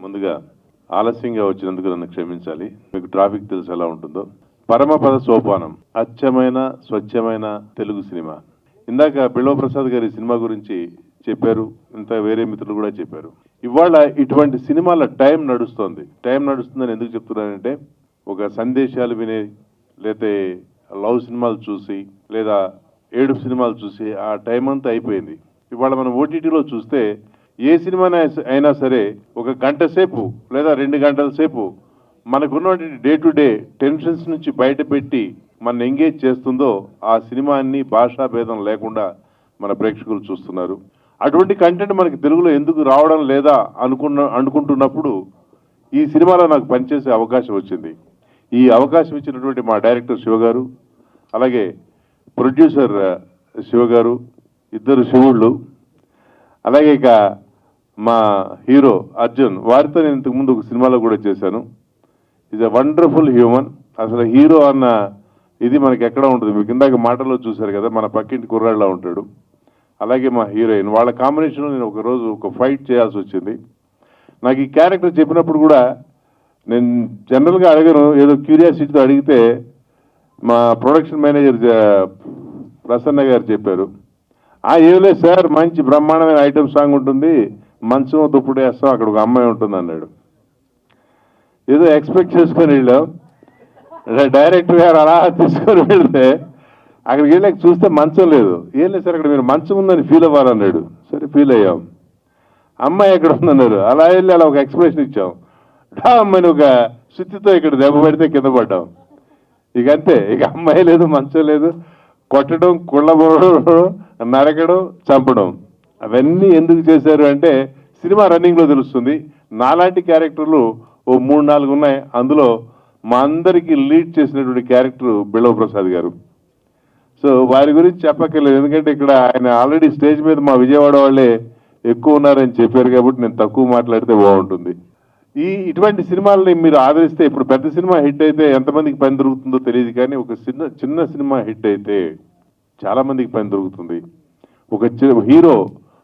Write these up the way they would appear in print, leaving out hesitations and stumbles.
ముందుగా ఆలస్యంగా వచ్చినందుకు నన్ను క్షమించాలి. మీకు ట్రాఫిక్ తెలుసు ఎలా ఉంటుందో. పరమపద సోపానం అచ్చమైన స్వచ్ఛమైన తెలుగు సినిమా. ఇందాక బిల్వ ప్రసాద్ గారి సినిమా గురించి చెప్పారు, ఇంత వేరే మిత్రులు కూడా చెప్పారు. ఇవాళ ఇటువంటి సినిమాల టైం నడుస్తుందని ఎందుకు చెప్తున్నానంటే, ఒక సందేశాలు వినే, లేతే లవ్ సినిమాలు చూసి, లేదా ఏడుపు సినిమాలు చూసి ఆ టైం అంతా అయిపోయింది. ఇవాళ మనం ఓటీటీలో చూస్తే ఏ సినిమా అయినా సరే ఒక గంట సేపు లేదా 2 గంటల సేపు మనకున్నటువంటి డే టు డే టెన్షన్స్ నుంచి బయటపెట్టి మన ఎంగేజ్ చేస్తుందో ఆ సినిమాని భాషా భేదం లేకుండా మన ప్రేక్షకులు చూస్తున్నారు. అటువంటి కంటెంట్ మనకి తెలుగులో ఎందుకు రావడం లేదా అనుకుంటున్నప్పుడు ఈ సినిమాలో నాకు పనిచేసే అవకాశం వచ్చింది. ఈ అవకాశం ఇచ్చినటువంటి మా డైరెక్టర్ శివ గారు, అలాగే ప్రొడ్యూసర్ శివ గారు, ఇద్దరు శివుళ్ళు, అలాగే ఇక మా హీరో అర్జున్, వారితో నేను ఇంతకుముందు ఒక సినిమాలో కూడా చేశాను. Is a wonderful human. అసలు హీరో అన్న ఇది మనకి ఎక్కడ ఉంటుంది, మీకు ఇందాక మాటల్లో చూశారు కదా, మన పక్కింటి కుర్రాళ్ళలా ఉంటాడు. అలాగే మా హీరోయిన్, వాళ్ళ కాంబినేషన్లో నేను ఒకరోజు ఒక ఫైట్ చేయాల్సి వచ్చింది. నాకు ఈ క్యారెక్టర్ చెప్పినప్పుడు కూడా నేను జనరల్గా అడగను, ఏదో క్యూరియాసిటీతో అడిగితే మా ప్రొడక్షన్ మేనేజర్ ప్రసన్న గారు చెప్పారు, ఏం లేదు సార్, మంచి బ్రహ్మాండమైన ఐటమ్ సాంగ్ ఉంటుంది, మంచం దుప్పుడు వేస్తాం, అక్కడ ఒక అమ్మాయి ఉంటుంది అన్నాడు. ఏదో ఎక్స్పెక్ట్ చేసుకొని వెళ్ళాం. డైరెక్టర్ గారు అలా తీసుకొని వెళ్తే అక్కడికి వెళ్ళాక చూస్తే మంచం లేదు. ఏం లేదు సార్, అక్కడ మీరు మంచం ఉందని ఫీల్ అవ్వాలన్నాడు. సరే, ఫీల్ అయ్యాం. అమ్మాయి ఎక్కడ ఉందన్నారు. అలా వెళ్ళి అలా ఒక ఎక్స్ప్రెషన్ ఇచ్చాం. అమ్మాయిని ఒక సుత్తితో ఇక్కడ దెబ్బ పడితే కింద పడ్డాం. ఇక అంతే, ఇక అమ్మాయి లేదు, మంచం లేదు. కొట్టడం, కుళ్ళబోవడం, నరకడం, చంపడం, అవన్నీ ఎందుకు చేశారు అంటే సినిమా రన్నింగ్లో తెలుస్తుంది. నాలాంటి క్యారెక్టర్లు ఓ 3-4 ఉన్నాయి. అందులో మా అందరికీ లీడ్ చేసినటువంటి క్యారెక్టర్ బిల్వ ప్రసాద్ గారు. సో వారి గురించి చెప్పక్కర్లేదు, ఎందుకంటే ఇక్కడ ఆయన ఆల్రెడీ స్టేజ్ మీద మా విజయవాడ వాళ్ళే ఎక్కువ ఉన్నారని చెప్పారు కాబట్టి నేను తక్కువ మాట్లాడితే బాగుంటుంది. ఇటువంటి సినిమాలని మీరు ఆదరిస్తే, ఇప్పుడు పెద్ద సినిమా హిట్ అయితే ఎంతమందికి పని దొరుకుతుందో తెలియదు, కానీ ఒక చిన్న సినిమా హిట్ అయితే చాలా మందికి పని దొరుకుతుంది. ఒక హీరో,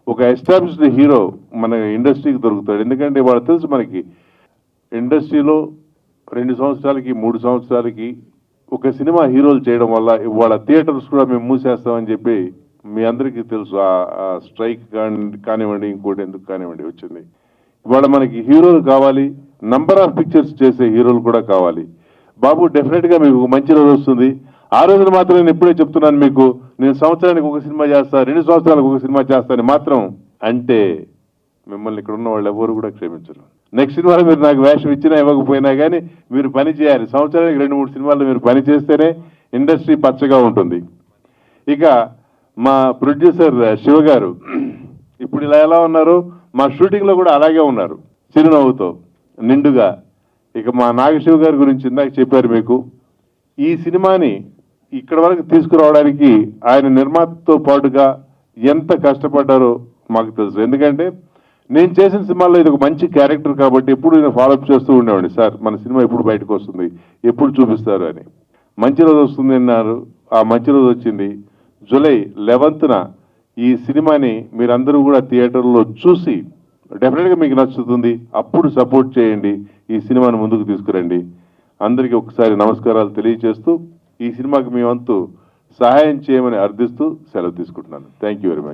ఒక ఎస్టాబ్లిష్డ్ హీరో మన ఇండస్ట్రీకి దొరుకుతాడు. ఎందుకంటే వాళ్ళు తెలుసు, మనకి ఇండస్ట్రీలో 2 సంవత్సరాలకి 3 సంవత్సరాలకి ఒక సినిమా హీరోలు చేయడం వల్ల ఇవాళ థియేటర్స్ కూడా మేము మూసేస్తామని చెప్పి మీ అందరికీ తెలుసు. ఆ స్ట్రైక్ కానివ్వండి, ఇంకోటి ఎందుకు కానివ్వండి వచ్చింది. ఇవాళ మనకి హీరోలు కావాలి, నంబర్ ఆఫ్ పిక్చర్స్ చేసే హీరోలు కూడా కావాలి. బాబు, డెఫినెట్గా మీకు మంచి రోజు వస్తుంది. ఆ రోజున మాత్రం నేను ఎప్పుడే చెప్తున్నాను మీకు, నేను సంవత్సరానికి ఒక సినిమా చేస్తా, 2 సంవత్సరాలకు ఒక సినిమా చేస్తాను మాత్రం అంటే మిమ్మల్ని ఇక్కడ ఉన్న వాళ్ళు ఎవరు కూడా క్షమించరు. నెక్స్ట్ సినిమాలో మీరు నాకు వేషం ఇచ్చినా ఇవ్వకపోయినా కానీ మీరు పని చేయాలి. సంవత్సరానికి 2-3 సినిమాలు మీరు పని చేస్తేనే ఇండస్ట్రీ పచ్చగా ఉంటుంది. ఇక మా ప్రొడ్యూసర్ శివ గారు ఇప్పుడు ఇలా ఎలా ఉన్నారు, మా షూటింగ్లో కూడా అలాగే ఉన్నారు, చిరునవ్వుతో నిండుగా. ఇక మా నాగశివ గారి గురించి ఇందాక చెప్పారు మీకు. ఈ సినిమాని ఇక్కడ వరకు తీసుకురావడానికి ఆయన నిర్మాతతో పాటుగా ఎంత కష్టపడ్డారో మాకు తెలుసు. ఎందుకంటే నేను చేసిన సినిమాల్లో ఇది ఒక మంచి క్యారెక్టర్ కాబట్టి ఎప్పుడు నేను ఫాలోఅప్ చేస్తూ ఉండేవాడిని. సార్, మన సినిమా ఎప్పుడు బయటకు వస్తుంది, ఎప్పుడు చూపిస్తారు అని. మంచి రోజు వస్తుంది అన్నారు. ఆ మంచి రోజు వచ్చింది. జూలై 11న ఈ సినిమాని మీరందరూ కూడా థియేటర్లో చూసి డెఫినెట్గా మీకు నచ్చుతుంది. అప్పుడు సపోర్ట్ చేయండి, ఈ సినిమాని ముందుకు తీసుకురండి. అందరికీ ఒకసారి నమస్కారాలు తెలియజేస్తూ ఈ సినిమాకి మీ వంతు సహాయం చేయమని అర్థిస్తూ సెలవు తీసుకుంటున్నాను. Thank you very much.